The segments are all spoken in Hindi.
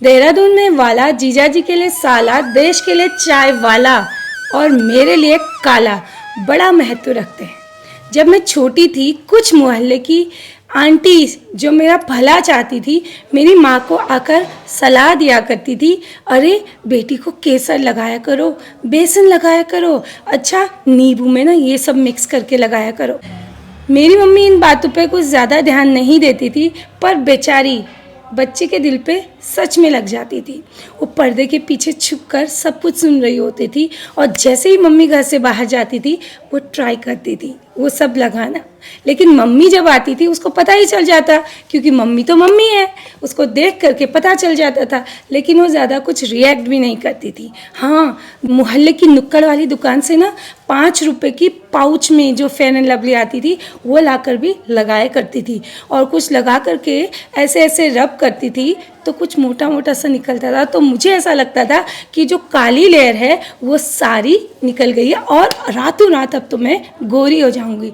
देहरादून में वाला, जीजा जी के लिए साला, देश के लिए चाय वाला और मेरे लिए काला बड़ा महत्व रखते हैं। जब मैं छोटी थी, कुछ मोहल्ले की आंटी जो मेरा भला चाहती थी, मेरी माँ को आकर सलाह दिया करती थी, अरे बेटी को केसर लगाया करो, बेसन लगाया करो, अच्छा नींबू में ना ये सब मिक्स करके लगाया करो। मेरी मम्मी इन बातों पे कुछ ज़्यादा ध्यान नहीं देती थी, पर बेचारी बच्चे के दिल पे सच में लग जाती थी। वो पर्दे के पीछे छुपकर सब कुछ सुन रही होती थी और जैसे ही मम्मी घर से बाहर जाती थी वो ट्राई करती थी वो सब लगाना। लेकिन मम्मी जब आती थी उसको पता ही चल जाता, क्योंकि मम्मी तो मम्मी है, उसको देख करके पता चल जाता था। लेकिन वो ज़्यादा कुछ रिएक्ट भी नहीं करती थी। हाँ, मोहल्ले की नुक्कड़ वाली दुकान से ना 5 रुपए की पाउच में जो फेयर एंड लवली आती थी वो लाकर भी लगाया करती थी, और कुछ लगा करके ऐसे ऐसे रब करती थी तो कुछ मोटा मोटा सा निकलता था। तो मुझे ऐसा लगता था कि जो काली लेयर है वो सारी निकल गई है और रातों रात अब तो मैं गोरी हो जाऊंगी।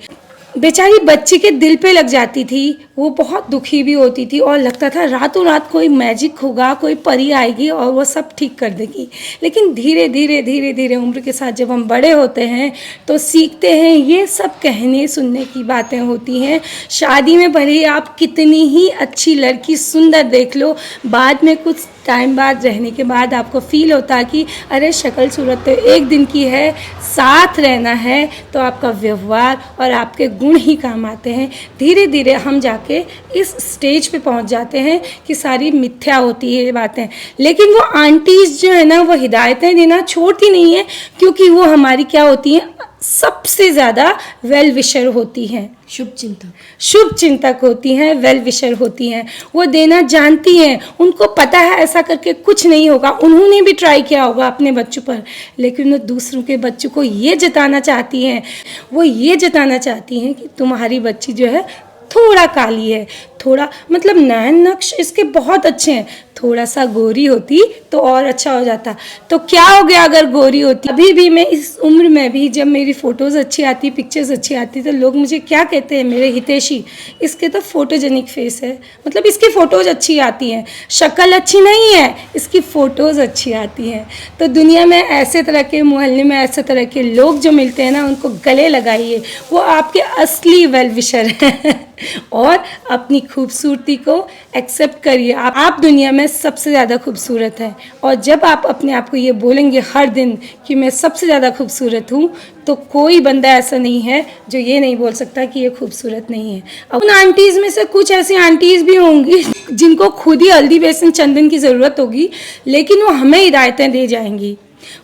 बेचारी बच्ची के दिल पे लग जाती थी, वो बहुत दुखी भी होती थी और लगता था रातों रात कोई मैजिक होगा, कोई परी आएगी और वो सब ठीक कर देगी। लेकिन धीरे धीरे उम्र के साथ जब हम बड़े होते हैं तो सीखते हैं ये सब कहने सुनने की बातें होती हैं। शादी में भले ही आप कितनी ही अच्छी लड़की सुंदर देख लो, बाद में कुछ टाइम बाद रहने के बाद आपको फील होता है कि अरे शक्ल सूरत तो एक दिन की है, साथ रहना है तो आपका व्यवहार और आपके गुण ही काम आते हैं। धीरे धीरे हम जाके इस स्टेज पे पहुंच जाते हैं कि सारी मिथ्या होती है ये बातें। लेकिन वो आंटीज जो है ना वो हिदायतें देना छोड़ती नहीं है, क्योंकि वो हमारी क्या होती हैं, सबसे ज़्यादा वेल विशर होती हैं, शुभ चिंतक होती हैं, वेल विशर होती हैं। वो देना जानती हैं, उनको पता है ऐसा करके कुछ नहीं होगा। उन्होंने भी ट्राई किया होगा अपने बच्चों पर, लेकिन वो दूसरों के बच्चों को ये जताना चाहती हैं, वो ये जताना चाहती हैं कि तुम्हारी बच्ची जो है थोड़ा काली है, थोड़ा मतलब नैन नक्श इसके बहुत अच्छे हैं, थोड़ा सा गोरी होती तो और अच्छा हो जाता। तो क्या हो गया अगर गोरी होती। अभी भी मैं इस उम्र में भी जब मेरी फ़ोटोज़ अच्छी आती, पिक्चर्स अच्छी आती, तो लोग मुझे क्या कहते हैं, मेरे हितैषी, इसके तो फोटोजेनिक फेस है, मतलब इसकी फ़ोटोज़ अच्छी आती हैं, शक्ल अच्छी नहीं है, इसकी फ़ोटोज़ अच्छी आती हैं। तो दुनिया में ऐसे तरह के, मोहल्ले में ऐसे तरह के लोग जो मिलते हैं ना, उनको गले लगाइए, वो आपके असली वेल विशर हैं और अपनी खूबसूरती को एक्सेप्ट करिए। आप दुनिया में सबसे ज़्यादा खूबसूरत हैं, और जब आप अपने आप को ये बोलेंगे हर दिन कि मैं सबसे ज़्यादा खूबसूरत हूँ, तो कोई बंदा ऐसा नहीं है जो ये नहीं बोल सकता कि ये खूबसूरत नहीं है। अब उन आंटीज़ में से कुछ ऐसी आंटीज़ भी होंगी जिनको खुद ही हल्दी बेसन चंदन की ज़रूरत होगी, लेकिन वो हमें हिदायतें दे जाएंगी।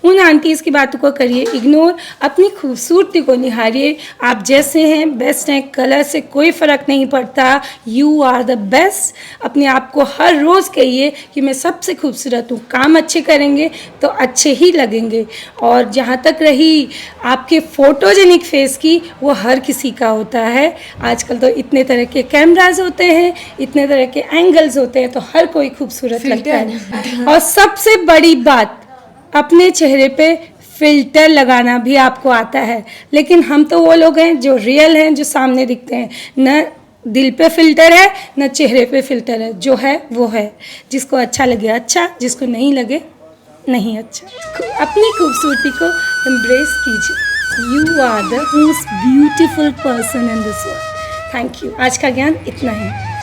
उन आंटीज़ की बातों को करिए इग्नोर, अपनी खूबसूरती को निहारिए। आप जैसे हैं बेस्ट हैं, कलर से कोई फ़र्क नहीं पड़ता, यू आर द बेस्ट। अपने आप को हर रोज़ कहिए कि मैं सबसे खूबसूरत हूँ। काम अच्छे करेंगे तो अच्छे ही लगेंगे। और जहाँ तक रही आपके फ़ोटोजेनिक फेस की, वो हर किसी का होता है। आजकल तो इतने तरह के कैमराज होते हैं, इतने तरह के एंगल्स होते हैं, तो हर कोई खूबसूरत लगता है। और सबसे बड़ी बात, अपने चेहरे पे फ़िल्टर लगाना भी आपको आता है। लेकिन हम तो वो लोग हैं जो रियल हैं, जो सामने दिखते हैं। न दिल पे फ़िल्टर है, न चेहरे पे फ़िल्टर है, जो है वो है। जिसको अच्छा लगे अच्छा, जिसको नहीं लगे नहीं अच्छा। अपनी खूबसूरती को एम्ब्रेस कीजिए। You are the most beautiful person in this world. Thank you. आज का ज्ञान इतना ही।